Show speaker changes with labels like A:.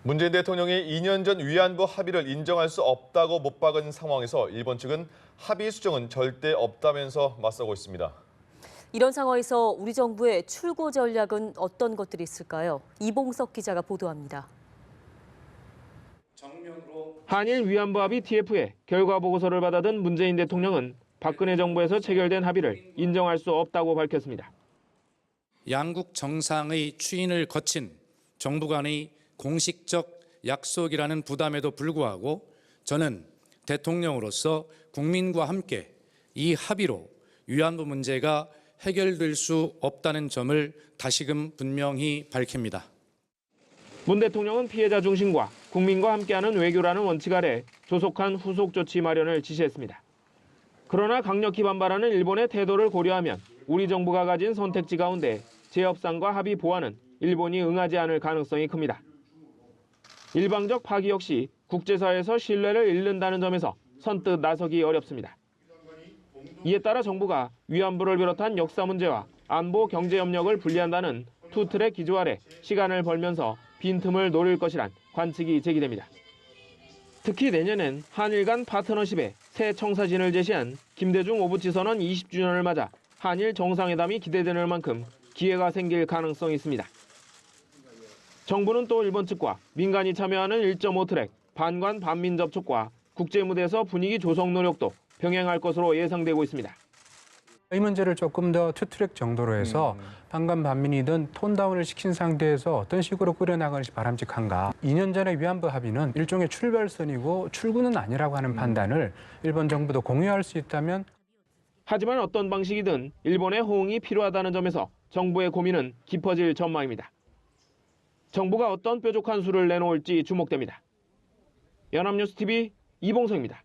A: 문재인 대통령이 2년 전 위안부 합의를 인정할 수 없다고 못 박은 상황에서 일본 측은 합의 수정은 절대 없다면서 맞서고 있습니다.
B: 이런 상황에서 우리 정부의 출구 전략은 어떤 것들이 있을까요? 이봉석 기자가 보도합니다.
C: 한일 위안부 합의 TF의 결과 보고서를 받아든 문재인 대통령은 박근혜 정부에서 체결된 합의를 인정할 수 없다고 밝혔습니다.
D: 양국 정상의 추인을 거친 정부 간의 공식적 약속이라는 부담에도 불구하고 저는 대통령으로서 국민과 함께 이 합의로 위안부 문제가 해결될 수 없다는 점을 다시금 분명히 밝힙니다.
C: 문 대통령은 피해자 중심과 국민과 함께하는 외교라는 원칙 아래 조속한 후속 조치 마련을 지시했습니다. 그러나 강력히 반발하는 일본의 태도를 고려하면 우리 정부가 가진 선택지 가운데 재협상과 합의 보완은 일본이 응하지 않을 가능성이 큽니다. 일방적 파기 역시 국제사회에서 신뢰를 잃는다는 점에서 선뜻 나서기 어렵습니다. 이에 따라 정부가 위안부를 비롯한 역사 문제와 안보 경제 협력을 분리한다는 투트랙 기조 아래 시간을 벌면서 빈틈을 노릴 것이란 관측이 제기됩니다. 특히 내년엔 한일 간 파트너십의 새 청사진을 제시한 김대중 오부치 선언 20주년을 맞아 한일 정상회담이 기대되는 만큼 기회가 생길 가능성이 있습니다. 정부는 또 일본 측과 민간이 참여하는 1.5트랙 반관 반민 접촉과 국제무대에서 분위기 조성 노력도 병행할 것으로 예상되고 있습니다.
E: 이 문제를 조금 더 투트랙 정도로 해서 반관 반민이든 톤다운을 시킨 상태에서 어떤 식으로 꾸려나가는 것이 바람직한가. 2년 전의 위안부 합의는 일종의 출발선이고 출구는 아니라고 하는 판단을 일본 정부도 공유할 수 있다면.
C: 하지만 어떤 방식이든 일본의 호응이 필요하다는 점에서 정부의 고민은 깊어질 전망입니다. 정부가 어떤 뾰족한 수를 내놓을지 주목됩니다. 연합뉴스TV 이봉석입니다.